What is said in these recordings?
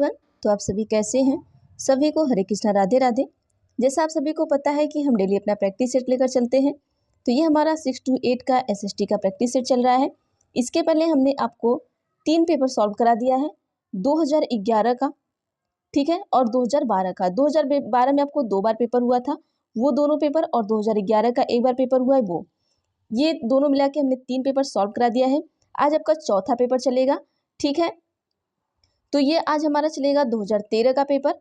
Everyone. तो आप सभी कैसे हैं? सभी को हरे कृष्णा, राधे राधे। जैसा आप सभी को पता है कि हम डेली अपना प्रैक्टिस सेट लेकर चलते हैं, तो ये हमारा 6 to 8 का एसएसटी का प्रैक्टिस सेट चल रहा है। इसके पहले हमने आपको 3 पेपर सॉल्व करा दिया है, 2011 का, ठीक है, और 2012 का। 2012 में आपको 2 बार पेपर हुआ था, वो दोनों पेपर, और 2011 का 1 बार पेपर हुआ है वो, ये दोनों मिला के हमने 3 पेपर सॉल्व करा दिया है। आज आपका चौथा पेपर चलेगा, ठीक है। तो ये आज हमारा चलेगा 2013 का पेपर,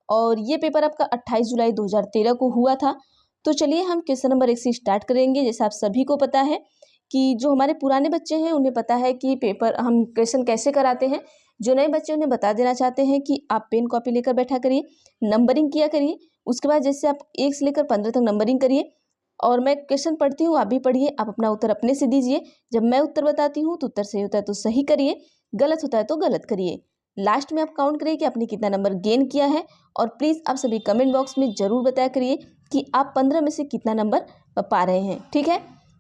और ये पेपर आपका 28 जुलाई 2013 को हुआ था। तो चलिए हम क्वेश्चन नंबर 1 से स्टार्ट करेंगे। जैसे आप सभी को पता है कि जो हमारे पुराने बच्चे हैं उन्हें पता है कि पेपर हम क्वेश्चन कैसे कराते हैं। जो नए बच्चे उन्हें बता देना चाहते हैं कि आप पेन कॉपी लेकर बैठा करिए, नंबरिंग किया करिए। उसके बाद जैसे आप 1 से लेकर 15 तक नंबरिंग करिए, और मैं क्वेश्चन पढ़ती हूँ, आप भी पढ़िए। आप अपना उत्तर अपने से दीजिए। जब मैं उत्तर बताती हूँ तो उत्तर सही होता है तो सही करिए, गलत होता है तो गलत करिए। लास्ट में आप काउंट करिए कि आपने कितना नंबर गेन किया है। और प्लीज़ आप सभी कमेंट बॉक्स में ज़रूर बताया करिए कि आप 15 में से कितना नंबर पा रहे हैं, ठीक है।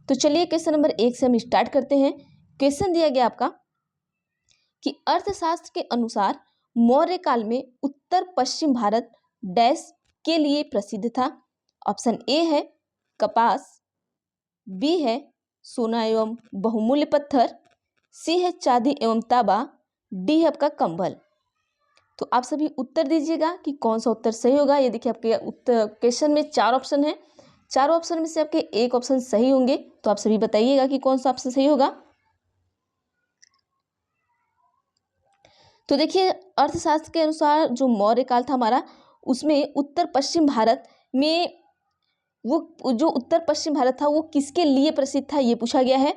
तो चलिए क्वेश्चन नंबर 1 से हम स्टार्ट करते हैं। क्वेश्चन दिया गया आपका कि अर्थशास्त्र के अनुसार मौर्य काल में उत्तर पश्चिम भारत डैश के लिए प्रसिद्ध था। ऑप्शन ए है कपास, बी है सोना एवं बहुमूल्य पत्थर, सी है चांदी एवं तांबा, डी है आपका कंबल। तो आप सभी उत्तर दीजिएगा कि कौन सा उत्तर सही होगा। ये देखिए आपके उत्तर क्वेश्चन में 4 ऑप्शन है, चारों ऑप्शन में से आपके एक ऑप्शन सही होंगे। तो आप सभी बताइएगा कि कौन सा ऑप्शन सही होगा। तो देखिए अर्थशास्त्र के अनुसार जो मौर्य काल था हमारा, उसमें उत्तर पश्चिम भारत में वो जो उत्तर पश्चिम भारत था वो किसके लिए प्रसिद्ध था, ये पूछा गया है।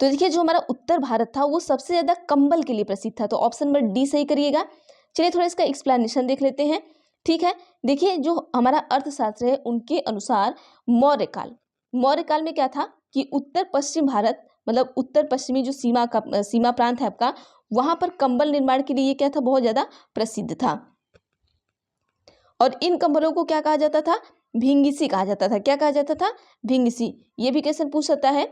तो देखिए जो हमारा उत्तर भारत था वो सबसे ज़्यादा कंबल के लिए प्रसिद्ध था। तो ऑप्शन नंबर डी सही करिएगा। चलिए थोड़ा इसका एक्सप्लेनेशन देख लेते हैं, ठीक है। देखिए जो हमारा अर्थशास्त्र है उनके अनुसार मौर्य काल में क्या था कि उत्तर पश्चिम भारत, मतलब उत्तर पश्चिमी जो सीमा प्रांत है आपका, वहाँ पर कंबल निर्माण के लिए क्या था, बहुत ज़्यादा प्रसिद्ध था। और इन कंबलों को क्या कहा जाता था, भिंगिसी कहा जाता था। क्या कहा जाता था, भिंगिसी। ये भी क्वेश्चन पूछ सकता है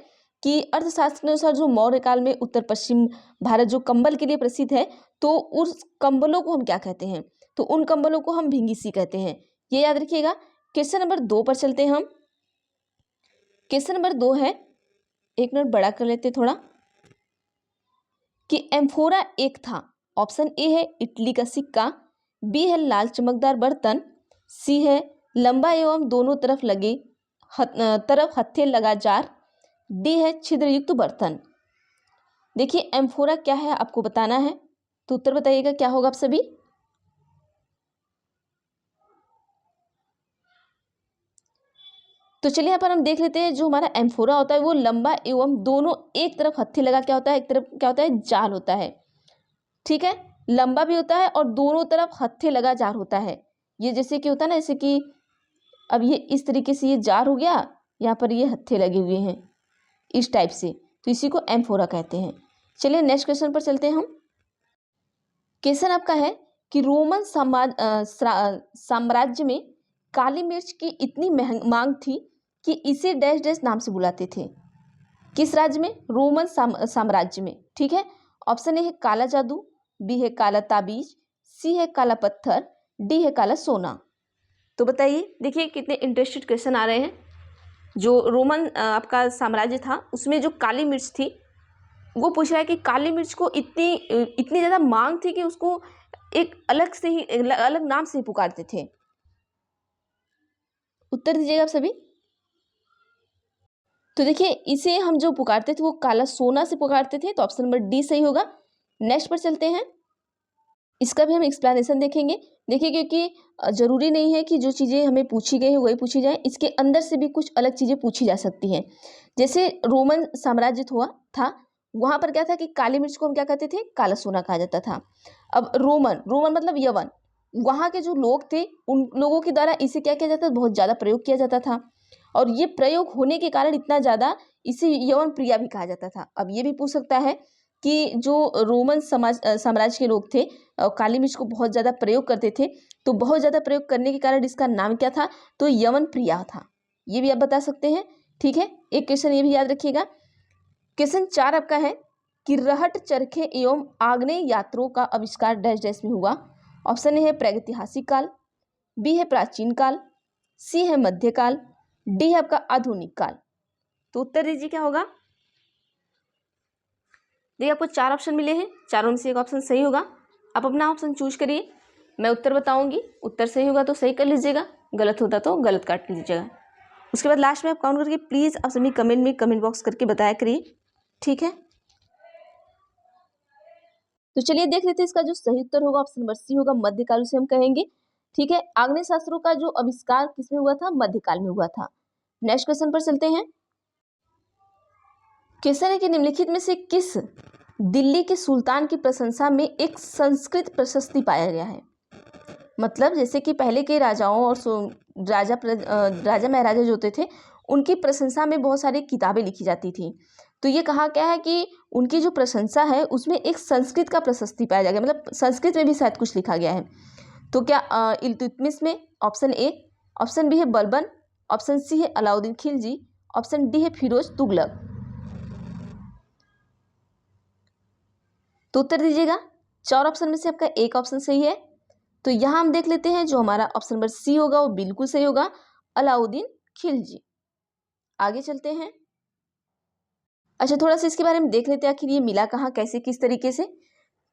कि अर्थशास्त्र के अनुसार जो मौर्य काल में उत्तर पश्चिम भारत जो कंबल के लिए प्रसिद्ध है, तो उस कंबलों को हम क्या कहते हैं, तो उन कंबलों को हम भिंगिसी कहते हैं। ये याद रखिएगा। क्वेश्चन नंबर 2 पर चलते हैं हम। क्वेश्चन नंबर 2 है, 1 मिनट बड़ा कर लेते थोड़ा, कि एम्फोरा एक था। ऑप्शन ए है इटली का सिक्का, बी है लाल चमकदार बर्तन, सी है लंबा एवं दोनों तरफ हत्थे लगा जार, डी है छिद्रयुक्त बर्तन। देखिए एम्फोरा क्या है आपको बताना है, तो उत्तर बताइएगा क्या होगा आप सभी। तो चलिए यहाँ पर हम देख लेते हैं। जो हमारा एम्फोरा होता है वो लंबा एवं दोनों एक तरफ हत्थे लगा क्या होता है, एक तरफ क्या होता है, जाल होता है, ठीक है। लंबा भी होता है और दोनों तरफ हत्थे लगा जार होता है। ये जैसे कि होता है ना, जैसे कि अब ये इस तरीके से ये जार हो गया, यहाँ पर ये हत्थे लगे हुए हैं इस टाइप से, तो इसी को एम्फोरा कहते हैं। चलिए नेक्स्ट क्वेश्चन पर चलते हैं हम। क्वेश्चन आपका है कि रोमन साम्राज्य में काली मिर्च की इतनी मांग थी कि इसे डैश डैश नाम से बुलाते थे। किस राज्य में, रोमन साम्राज्य में, ठीक है। ऑप्शन ए है काला जादू, बी है काला ताबीज, सी है काला पत्थर, डी है काला सोना। तो बताइए, देखिए कितने इंटरेस्टेड क्वेश्चन आ रहे हैं। जो रोमन आपका साम्राज्य था उसमें जो काली मिर्च थी, वो पूछ रहा है कि काली मिर्च को इतनी ज़्यादा मांग थी कि उसको एक अलग नाम से ही पुकारते थे। उत्तर दीजिएगा आप सभी। तो देखिए इसे हम जो पुकारते थे वो काला सोना से पुकारते थे। तो ऑप्शन नंबर डी सही होगा। नेक्स्ट पर चलते हैं, इसका भी हम एक्सप्लेनेशन देखेंगे। देखिए क्योंकि ज़रूरी नहीं है कि जो चीज़ें हमें पूछी गई है वही पूछी जाए, इसके अंदर से भी कुछ अलग चीज़ें पूछी जा सकती हैं। जैसे रोमन साम्राज्य हुआ था, वहाँ पर क्या था कि काली मिर्च को हम क्या कहते थे, काला सोना कहा जाता था। अब रोमन मतलब यवन, वहाँ के जो लोग थे उन लोगों के द्वारा इसे क्या किया जाता था, बहुत ज़्यादा प्रयोग किया जाता था। और ये प्रयोग होने के कारण इतना ज़्यादा इसे यवन प्रिया भी कहा जाता था। अब ये भी पूछ सकता है कि जो रोमन साम्राज्य के लोग थे काली मिर्च को बहुत ज़्यादा प्रयोग करते थे, तो बहुत ज़्यादा प्रयोग करने के कारण इसका नाम क्या था, तो यवन प्रिया था। ये भी आप बता सकते हैं, ठीक है। एक क्वेश्चन ये भी याद रखिएगा। क्वेश्चन 4 आपका है किरहट चरखे एवं आग्नेय यात्रों का आविष्कार डैश डैश में हुआ। ऑप्शन ए है प्रागैतिहासिक काल, बी है प्राचीन काल, सी है मध्यकाल, डी है आपका आधुनिक काल। तो उत्तर दीजिए क्या होगा। देखिए आपको 4 ऑप्शन मिले हैं, चारों में से एक ऑप्शन सही होगा। आप अपना ऑप्शन चूज करिए, मैं उत्तर बताऊंगी, उत्तर सही होगा तो सही कर लीजिएगा, गलत होता तो गलत काट लीजिएगा। उसके बाद लास्ट में आप काउंट करके प्लीज़ आप सभी कमेंट में कमेंट बॉक्स करके बताया करिए, ठीक है। तो चलिए देख लेते हैं इसका जो सही उत्तर होगा ऑप्शन नंबर सी होगा, मध्यकाल उसे हम कहेंगे, ठीक है। आग्नेय शास्त्रों का जो आविष्कार किसमें हुआ था, मध्यकाल में हुआ था। नेक्स्ट क्वेश्चन पर चलते हैं। क्वेश्चन है कि निम्नलिखित में से किस दिल्ली के सुल्तान की प्रशंसा में एक संस्कृत प्रशस्ति पाया गया है। मतलब जैसे कि पहले के राजाओं और राजा महाराजा जो होते थे उनकी प्रशंसा में बहुत सारी किताबें लिखी जाती थी। तो ये कहा क्या है कि उनकी जो प्रशंसा है उसमें एक संस्कृत का प्रशस्ति पाया गया, मतलब संस्कृत में भी शायद कुछ लिखा गया है। तो क्या इल्तुतमिश में, ऑप्शन ए, ऑप्शन बी है बलबन, ऑप्शन सी है अलाउद्दीन खिलजी, ऑप्शन डी है फिरोज तुगलक। तो उत्तर दीजिएगा। 4 ऑप्शन में से आपका एक ऑप्शन सही है। तो यहां हम देख लेते हैं जो हमारा ऑप्शन नंबर सी होगा वो बिल्कुल सही होगा, अलाउद्दीन खिलजी। आगे चलते हैं। अच्छा, थोड़ा सा इसके बारे में देख लेते हैं आखिर ये मिला कहाँ, कैसे, किस तरीके से,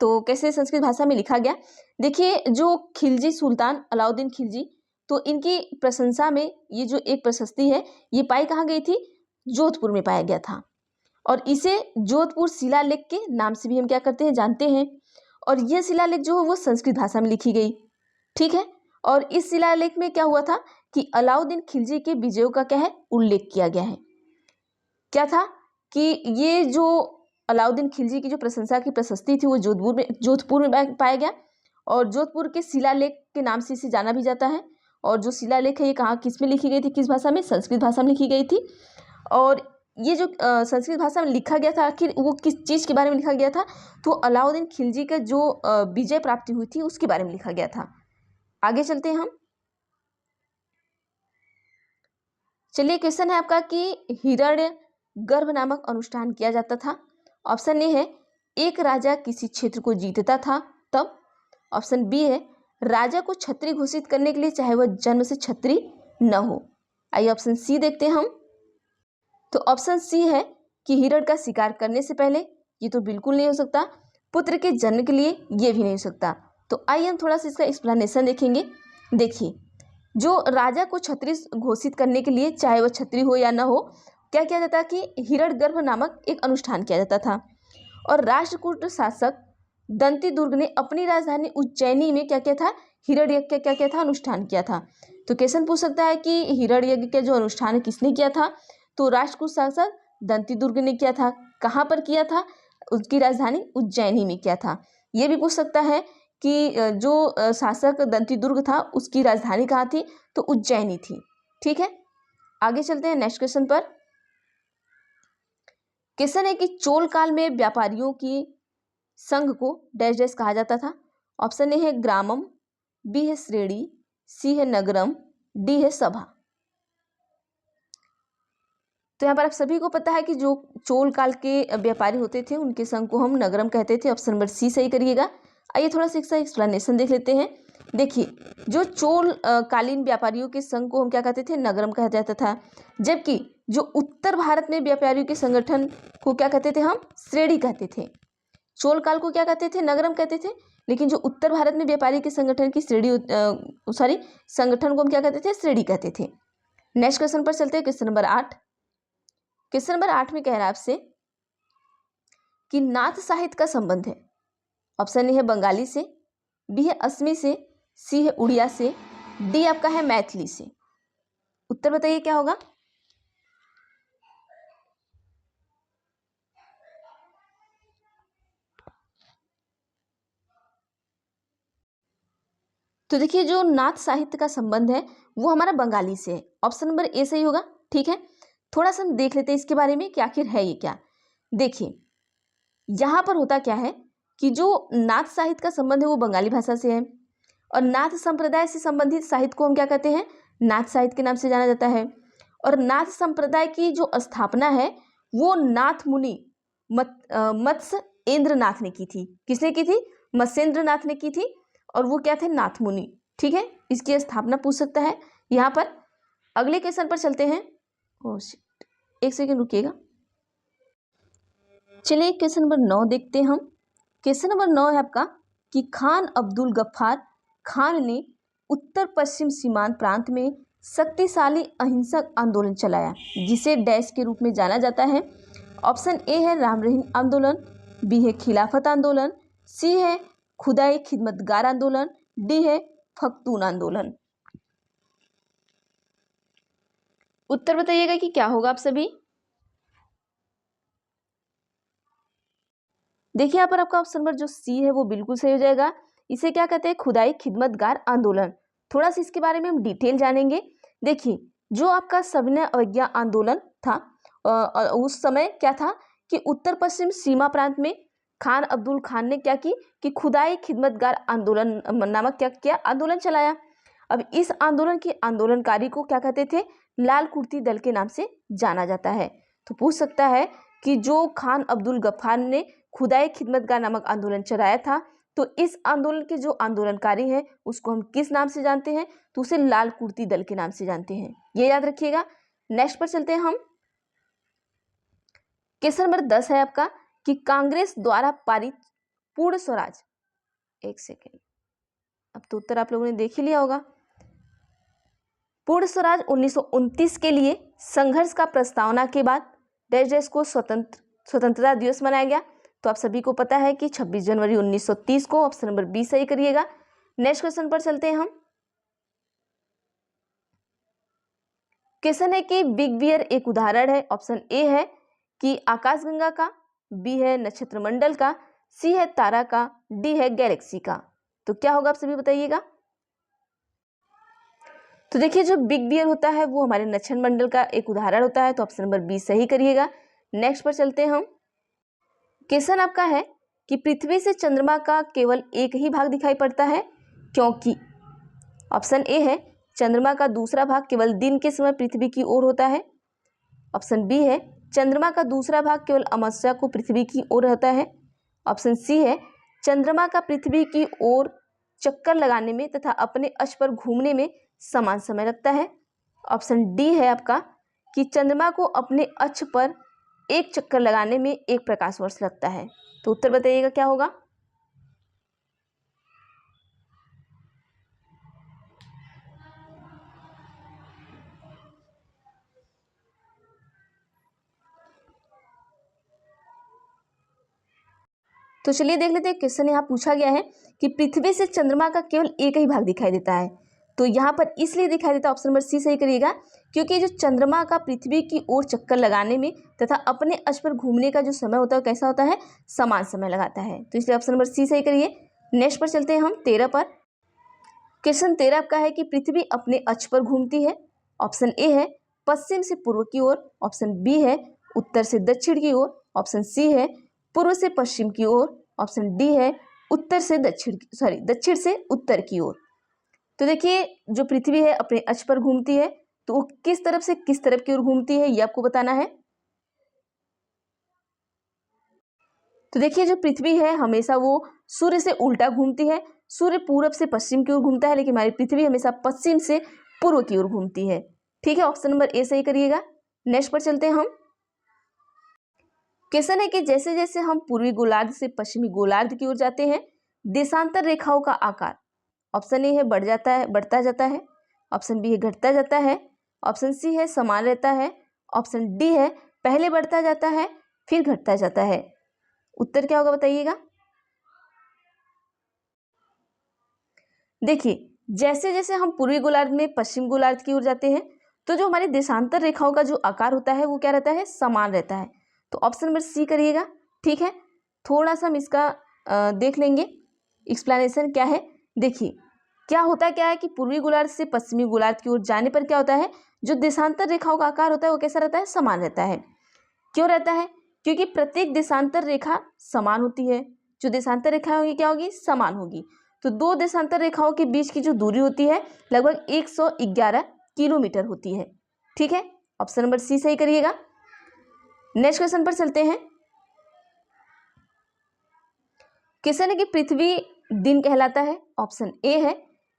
तो कैसे संस्कृत भाषा में लिखा गया। देखिए जो खिलजी सुल्तान अलाउद्दीन खिलजी, तो इनकी प्रशंसा में ये जो एक प्रशस्ति है ये पाई कहाँ गई थी, जोधपुर में पाया गया था। और इसे जोधपुर शिलालेख के नाम से भी हम क्या करते हैं, जानते हैं। और यह शिलालेख जो है वो संस्कृत भाषा में लिखी गई, ठीक है। और इस शिलालेख में क्या हुआ था कि अलाउद्दीन खिलजी के विजयों का क्या है, उल्लेख किया गया है। क्या था कि ये जो अलाउद्दीन खिलजी की जो प्रशंसा की प्रशस्ति थी वो जोधपुर में पाया गया। और जोधपुर के शिलालेख के नाम से इसे जाना भी जाता है। और जो शिलालेख है ये कहाँ, किस में लिखी गई थी, किस भाषा में, संस्कृत भाषा में लिखी गई थी। और ये जो संस्कृत भाषा में लिखा गया था आखिर वो किस चीज़ के बारे में लिखा गया था, तो अलाउद्दीन खिलजी का जो विजय प्राप्ति हुई थी उसके बारे में लिखा गया था। आगे चलते हैं हम। चलिए क्वेश्चन है आपका कि हिरण्य गर्भ नामक अनुष्ठान किया जाता था। ऑप्शन ए है एक राजा किसी क्षेत्र को जीतता था तब, ऑप्शन बी है राजा को छत्री घोषित करने के लिए चाहे वह जन्म से छत्री न हो। आइए ऑप्शन सी देखते हैं हम। तो ऑप्शन सी है कि हिरण का शिकार करने से पहले, ये तो बिल्कुल नहीं हो सकता। पुत्र के जन्म के लिए, ये भी नहीं हो सकता। तो आइए हम थोड़ा सा इसका एक्सप्लेनेशन देखेंगे। देखिए जो राजा को छत्री घोषित करने के लिए चाहे वह छत्री हो या ना हो, क्या किया जाता कि हिरण्यगर्भ नामक एक अनुष्ठान किया जाता था। और राष्ट्रकूट शासक दंती दुर्ग ने अपनी राजधानी उज्जैनी में क्या किया था, हिरण्य यज्ञ का क्या किया था, अनुष्ठान किया था। तो क्वेश्चन पूछ सकता है कि हिरण्य यज्ञ का जो अनुष्ठान किसने किया था, तो राष्ट्रकूट शासक दंती दुर्ग ने किया था। कहाँ पर किया था, उसकी राजधानी उज्जैनी में किया था। ये भी पूछ सकता है कि जो शासक दंती दुर्ग था उसकी राजधानी कहाँ थी, तो उज्जैनी थी, ठीक है। आगे चलते हैं नेक्स्ट क्वेश्चन पर। क्वेश्चन है कि चोल काल में व्यापारियों की संघ को डैश डैश कहा जाता था। ऑप्शन ए है ग्रामम, बी है श्रेणी, सी है नगरम, डी है सभा। तो यहाँ पर आप सभी को पता है कि जो चोल काल के व्यापारी होते थे उनके संघ को हम नगरम कहते थे। ऑप्शन नंबर सी सही करिएगा। आइए थोड़ा सा इसका एक्सप्लेनेशन देख लेते हैं। देखिए जो चोल कालीन व्यापारियों के संघ को हम क्या कहते थे, नगरम कहा जाता था। जबकि जो उत्तर भारत में व्यापारियों के संगठन को क्या कहते थे, हम श्रेणी कहते थे। चोल काल को क्या कहते थे, नगरम कहते थे। लेकिन जो उत्तर भारत में व्यापारी के संगठन की संगठन को हम क्या कहते थे, श्रेणी कहते थे। नेक्स्ट क्वेश्चन पर चलते हैं। Question number 8। क्वेश्चन नंबर 8 में कह रहा है आपसे कि नाथ साहित्य का संबंध है। ऑप्शन ए है बंगाली से, बी है असमी से, सी है उड़िया से, डी आपका है मैथिली से। उत्तर बताइए क्या होगा। तो देखिए जो नाथ साहित्य का संबंध है वो हमारा बंगाली से है। ऑप्शन नंबर ए सही होगा, ठीक है। थोड़ा सा हम देख लेते हैं इसके बारे में कि आखिर है ये क्या। देखिए यहाँ पर होता क्या है कि जो नाथ साहित्य का संबंध है वो बंगाली भाषा से है। और नाथ संप्रदाय से संबंधित साहित्य को हम क्या कहते हैं, नाथ साहित्य के नाम से जाना जाता है। और नाथ संप्रदाय की जो स्थापना है वो नाथ मुनि मत्स्येंद्र नाथ ने की थी। किसने की थी? मत्स्येंद्र नाथ ने की थी, और वो क्या थे? नाथ मुनि। ठीक है, इसकी स्थापना पूछ सकता है यहाँ पर। अगले क्वेश्चन पर चलते हैं। ओह शिट, एक सेकंड रुकिएगा। चलिए क्वेश्चन नंबर 9 देखते हैं हम। क्वेश्चन नंबर 9 है आपका कि खान अब्दुल गफ्फार खान ने उत्तर पश्चिम सीमांत प्रांत में शक्तिशाली अहिंसक आंदोलन चलाया जिसे डैश के रूप में जाना जाता है। ऑप्शन ए है राम रहीम आंदोलन, बी है खिलाफत आंदोलन, सी है खुदाई खिदमतगार आंदोलन, डी है फख्तून आंदोलन। उत्तर बताइएगा कि क्या होगा आप सभी। देखिए यहाँ पर आपका ऑप्शन नंबर जो सी है वो बिल्कुल सही हो जाएगा। इसे क्या कहते हैं? खुदाई खिदमतगार आंदोलन। थोड़ा सा इसके बारे में हम डिटेल जानेंगे। देखिए, जो आपका सविनय अवज्ञा आंदोलन था, उस समय क्या था कि उत्तर पश्चिम सीमा प्रांत में खान अब्दुल खान ने क्या की कि खुदाई खिदमतगार आंदोलन नामक क्या किया? आंदोलन चलाया। अब इस आंदोलन की आंदोलनकारी को क्या कहते थे? लाल कुर्ती दल के नाम से जाना जाता है। तो पूछ सकता है कि जो खान अब्दुल गफ्फार ने खुदाई खिदमतगार नामक आंदोलन चलाया था, तो इस आंदोलन के जो आंदोलनकारी हैं उसको हम किस नाम से जानते हैं? तो उसे लाल कुर्ती दल के नाम से जानते हैं, ये याद रखिएगा। नेक्स्ट पर चलते हैं हम। क्वेश्चन नंबर 10 है आपका कि कांग्रेस द्वारा पारित पूर्ण स्वराज, एक सेकेंड, अब तो उत्तर आप लोगों ने देख ही लिया होगा। पूर्ण स्वराज 1929 के लिए संघर्ष का प्रस्तावना के बाद डैश डैश को स्वतंत्रता दिवस मनाया गया। तो आप सभी को पता है कि 26 जनवरी 1930 को। ऑप्शन नंबर बी सही करिएगा। नेक्स्ट क्वेश्चन पर चलते हैं हम। क्वेश्चन है कि बिग बियर एक उदाहरण है। ऑप्शन ए है कि आकाशगंगा का, बी है नक्षत्र मंडल का, सी है तारा का, डी है गैलेक्सी का। तो क्या होगा आप सभी बताइएगा। तो देखिए, जो बिग बियर होता है वो हमारे नक्षत्र मंडल का एक उदाहरण होता है। तो ऑप्शन नंबर बी सही करिएगा। नेक्स्ट पर चलते हैं हम। क्वेश्चन आपका है कि पृथ्वी से चंद्रमा का केवल एक ही भाग दिखाई पड़ता है क्योंकि। ऑप्शन ए है चंद्रमा का दूसरा भाग केवल दिन के समय पृथ्वी की ओर होता है। ऑप्शन बी है चंद्रमा का दूसरा भाग केवल अमावस्या को पृथ्वी की ओर होता है। ऑप्शन सी है चंद्रमा का पृथ्वी की ओर चक्कर लगाने में तथा अपने अक्ष पर घूमने में समान समय लगता है। ऑप्शन डी है आपका कि चंद्रमा को अपने अक्ष पर एक चक्कर लगाने में 1 प्रकाश वर्ष लगता है। तो उत्तर बताइएगा क्या होगा। तो चलिए देख लेते हैं। क्वेश्चन यहाँ पूछा गया है कि पृथ्वी से चंद्रमा का केवल एक ही भाग दिखाई देता है। तो यहाँ पर इसलिए दिखाई देता है, ऑप्शन नंबर सी सही करिएगा, क्योंकि जो चंद्रमा का पृथ्वी की ओर चक्कर लगाने में तथा अपने अक्ष पर घूमने का जो समय होता है कैसा होता है? समान समय लगाता है। तो इसलिए ऑप्शन नंबर सी सही करिए। नेक्स्ट पर चलते हैं हम 13 पर। क्वेश्चन 13 आपका है कि पृथ्वी अपने अक्ष पर घूमती है। ऑप्शन ए है पश्चिम से पूर्व की ओर, ऑप्शन बी है उत्तर से दक्षिण की ओर, ऑप्शन सी है पूर्व से पश्चिम की ओर, ऑप्शन डी है दक्षिण से उत्तर की ओर। तो देखिए, जो पृथ्वी है अपने अक्ष पर घूमती है, तो वो किस तरफ से किस तरफ की ओर घूमती है ये आपको बताना है। तो देखिए, जो पृथ्वी है हमेशा वो सूर्य से उल्टा घूमती है। सूर्य पूरब से पश्चिम की ओर घूमता है, लेकिन हमारी पृथ्वी हमेशा पश्चिम से पूर्व की ओर घूमती है। ठीक है, ऑप्शन नंबर ए सही करिएगा। नेक्स्ट पर चलते हैं हम। क्वेश्चन है कि जैसे जैसे हम पूर्वी गोलार्ध से पश्चिमी गोलार्ध की ओर जाते हैं, देशांतर रेखाओं का आकार, ऑप्शन ए है बढ़ता जाता है, ऑप्शन बी है घटता जाता है, ऑप्शन सी है समान रहता है, ऑप्शन डी है पहले बढ़ता जाता है फिर घटता जाता है। उत्तर क्या होगा बताइएगा। देखिए, जैसे जैसे हम पूर्वी गोलार्ध में पश्चिम गोलार्ध की ओर जाते हैं, तो जो हमारी देशांतर रेखाओं का जो आकार होता है वो क्या रहता है? समान रहता है। तो ऑप्शन नंबर सी करिएगा। ठीक है, थोड़ा सा हम इसका देख लेंगे एक्सप्लेनेशन क्या है। देखिए, क्या है कि पूर्वी गोलार्ध से पश्चिमी गोलार्ध की ओर जाने पर क्या होता है, जो देशांतर रेखाओं का आकार होता है वो कैसा रहता है? समान रहता है। क्यों रहता है? क्योंकि प्रत्येक देशांतर रेखा समान होती है। जो देशांतर रेखा होगी क्या होगी? समान होगी। तो दो देशांतर रेखाओं के बीच की जो दूरी होती है लगभग 111 किलोमीटर होती है। ठीक है, ऑप्शन नंबर सी सही करिएगा। नेक्स्ट क्वेश्चन पर चलते हैं। क्वेश्चन है कि पृथ्वी दिन कहलाता है। ऑप्शन ए है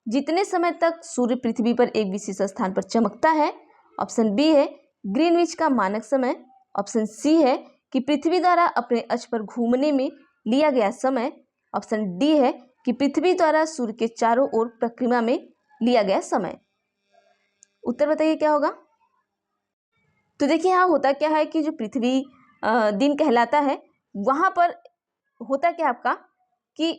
जितने समय तक सूर्य पृथ्वी पर एक विशेष स्थान पर चमकता है। ऑप्शन बी है ग्रीनविच का मानक समय। ऑप्शन सी है कि पृथ्वी द्वारा अपने अक्ष पर घूमने में लिया गया समय। ऑप्शन डी है कि पृथ्वी द्वारा सूर्य के चारों ओर परिक्रमा में लिया गया समय। उत्तर बताइए क्या होगा। तो देखिए यहाँ होता क्या है कि जो पृथ्वी दिन कहलाता है वहां पर होता क्या आपका कि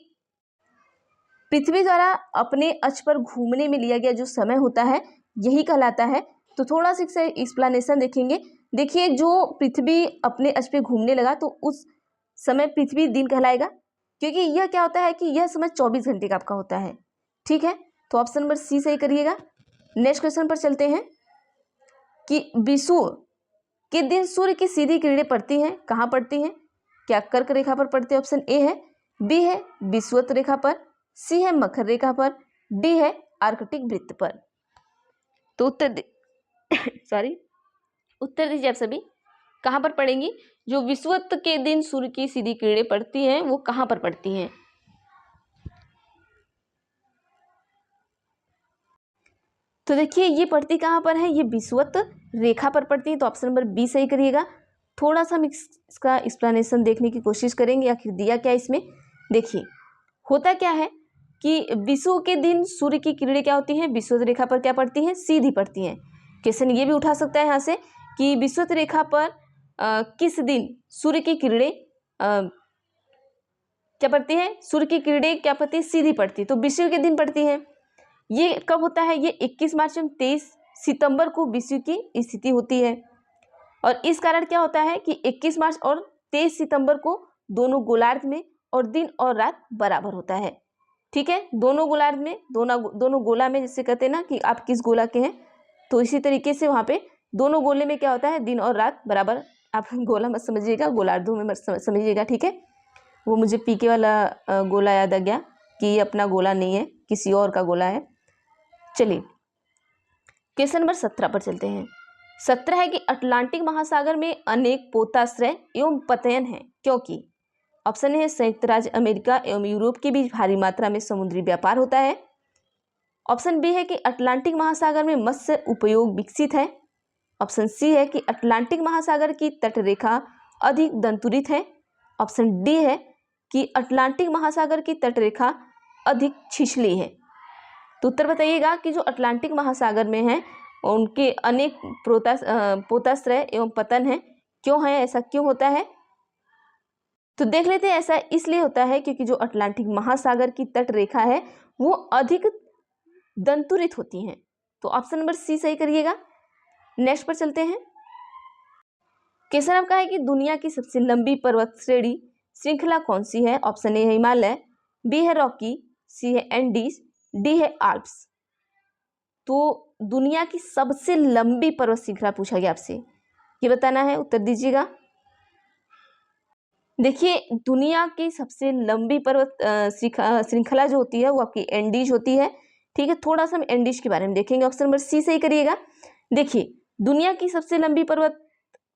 पृथ्वी द्वारा अपने अक्ष पर घूमने में लिया गया जो समय होता है यही कहलाता है। तो थोड़ा सा इससे एक्सप्लेनेशन देखेंगे। देखिए जो पृथ्वी अपने अक्ष पे घूमने लगा तो उस समय पृथ्वी दिन कहलाएगा, क्योंकि यह क्या होता है कि यह समय 24 घंटे का आपका होता है। ठीक है, तो ऑप्शन नंबर सी सही करिएगा। नेक्स्ट क्वेश्चन पर चलते हैं कि विषुव के दिन सूर्य की सीधी किरणें पड़ती हैं, कहाँ पड़ती हैं? क्या कर्क रेखा पर पड़ती है? ऑप्शन ए है, बी है विषुवत रेखा पर, सी है मकर रेखा पर, डी है आर्कटिक वृत्त पर। तो उत्तर उत्तर दीजिए आप सभी, कहाँ पर पड़ेंगी? जो विषुवत के दिन सूर्य की सीधी किरणें पड़ती हैं वो कहाँ पर पड़ती हैं? तो देखिए ये पड़ती कहाँ पर है? ये विषुवत रेखा पर पड़ती है। तो ऑप्शन नंबर बी सही करिएगा। थोड़ा सा हम इसका एक्सप्लेनेशन देखने की कोशिश करेंगे आखिर दिया क्या इसमें। देखिए होता क्या है कि विषुव के दिन सूर्य की किरणें क्या होती हैं? विषुवत रेखा पर क्या पड़ती हैं? सीधी पड़ती हैं। क्वेश्चन ये भी उठा सकता है यहाँ से कि विषुवत रेखा पर किस दिन सूर्य की किरणें क्या पड़ती है? सूर्य की किरणें क्या पड़ती है? सीधी पड़ती। तो विषुव के दिन पड़ती है। ये कब होता है? ये 21 मार्च एवं 23 सितंबर को विषुव की स्थिति होती है। और इस कारण क्या होता है कि 21 मार्च और 23 सितंबर को दोनों गोलार्ध में और दिन और रात बराबर होता है। ठीक है, दोनों गोलार्ध में, दोनों गोला में, जिससे कहते हैं ना कि आप किस गोला के हैं, तो इसी तरीके से वहाँ पे दोनों गोले में क्या होता है? दिन और रात बराबर। आप गोला मत समझिएगा, गोलार्धों में मत समझिएगा। ठीक है, वो मुझे पीके वाला गोला याद आ गया कि ये अपना गोला नहीं है, किसी और का गोला है। चलिए क्वेश्चन नंबर 17 पर चलते हैं। 17 है कि अटलांटिक महासागर में अनेक पोताश्रय एवं पतयन है क्योंकि ऑप्शन है संयुक्त राज्य अमेरिका एवं यूरोप के बीच भारी मात्रा में समुद्री व्यापार होता है। ऑप्शन बी है कि अटलांटिक महासागर में मत्स्य उपयोग विकसित है। ऑप्शन सी है कि अटलांटिक महासागर की तटरेखा अधिक दंतुरित है। ऑप्शन डी है कि अटलांटिक महासागर की तटरेखा अधिक छिछली है। तो उत्तर बताइएगा कि जो अटलांटिक महासागर में है उनके अनेक पोताश्रय एवं पतन है, क्यों है, ऐसा क्यों होता है? तो देख लेते हैं। ऐसा इसलिए होता है क्योंकि जो अटलांटिक महासागर की तट रेखा है वो अधिक दंतुरित होती हैं। तो ऑप्शन नंबर सी सही करिएगा। नेक्स्ट पर चलते हैं। क्वेश्चन आपका है कि दुनिया की सबसे लंबी पर्वत श्रेणी श्रृंखला कौन सी है? ऑप्शन ए है हिमालय, बी है रॉकी, सी है एंडीज, डी है आल्प्स। तो दुनिया की सबसे लंबी पर्वत श्रृंखला पूछा गया आपसे, ये बताना है। उत्तर दीजिएगा। देखिए दुनिया की सबसे लंबी पर्वत श्रृंखला जो होती है वो आपकी एंडीज होती है। ठीक है, थोड़ा सा हम एंडीज के बारे में देखेंगे। ऑप्शन नंबर सी सही करिएगा। देखिए दुनिया की सबसे लंबी पर्वत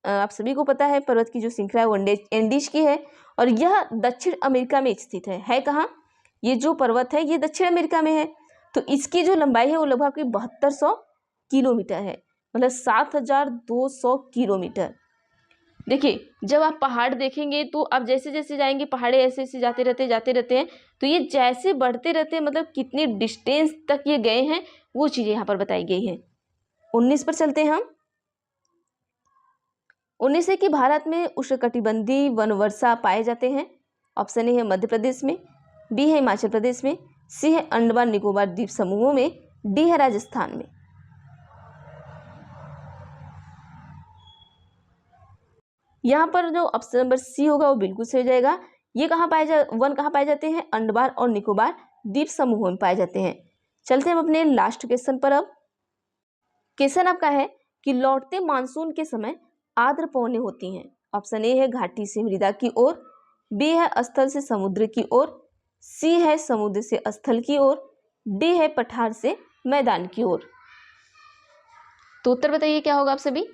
आप सभी को पता है, पर्वत की जो श्रृंखला है वो एंडीज की है और यह दक्षिण अमेरिका में स्थित है कहाँ? ये जो पर्वत है ये दक्षिण अमेरिका में है। तो इसकी जो लंबाई है वो लगभग 7200 किलोमीटर है, मतलब 7200 किलोमीटर। देखिए जब आप पहाड़ देखेंगे तो आप जैसे जैसे जाएंगे पहाड़े ऐसे ऐसे जाते रहते हैं, तो ये जैसे बढ़ते रहते हैं, मतलब कितने डिस्टेंस तक ये गए हैं वो चीज़ें यहाँ पर बताई गई है। 19 पर चलते हैं हम। 19 है कि भारत में उष्णकटिबंधीय वन वर्षा पाए जाते हैं। ऑप्शन ए है मध्य प्रदेश में, बी है हिमाचल प्रदेश में, सी है अंडमान निकोबार द्वीप समूहों में, डी है राजस्थान में। यहाँ पर जो ऑप्शन नंबर सी होगा वो बिल्कुल सही हो जाएगा। ये वन कहाँ पाए जाते हैं? अंडमान और निकोबार द्वीप समूहों में पाए जाते हैं। चलते हैं हम अपने लास्ट क्वेश्चन पर। अब क्वेश्चन आपका है कि लौटते मानसून के समय आर्द्र पवनें होती हैं। ऑप्शन ए है घाटी से मृदा की ओर, बी है स्थल से समुद्र की ओर, सी है समुद्र से स्थल की ओर, डी है पठार से मैदान की ओर। तो उत्तर बताइए क्या होगा आप सभी।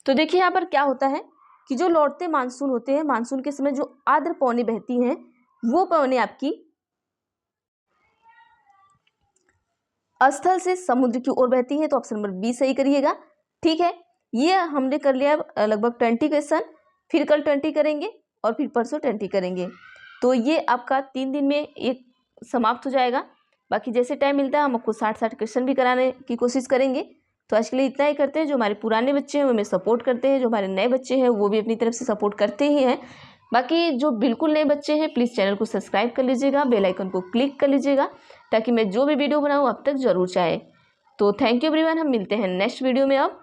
तो देखिए यहाँ पर क्या होता है कि जो लौटते मानसून होते हैं, मानसून के समय जो आर्द्र पवनें बहती हैं, वो पवनें आपकी स्थल से समुद्र की ओर बहती है। तो ऑप्शन नंबर बी सही करिएगा। ठीक है, ये हमने कर लिया लगभग 20 क्वेश्चन। फिर कल 20 करेंगे और फिर परसों 20 करेंगे। तो ये आपका 3 दिन में एक समाप्त हो जाएगा। बाकी जैसे टाइम मिलता है हम आपको 60 क्वेश्चन भी कराने की कोशिश करेंगे। तो आज के लिए इतना ही करते हैं। जो हमारे पुराने बच्चे हैं वो हमें सपोर्ट करते हैं, जो हमारे नए बच्चे हैं वो भी अपनी तरफ से सपोर्ट करते ही हैं। बाकी जो बिल्कुल नए बच्चे हैं प्लीज़ चैनल को सब्सक्राइब कर लीजिएगा, बेल आइकन को क्लिक कर लीजिएगा, ताकि मैं जो भी वीडियो बनाऊँ अब तक जरूर चाहे। तो थैंक यू एवरीवन, हम मिलते हैं नेक्स्ट वीडियो में अब।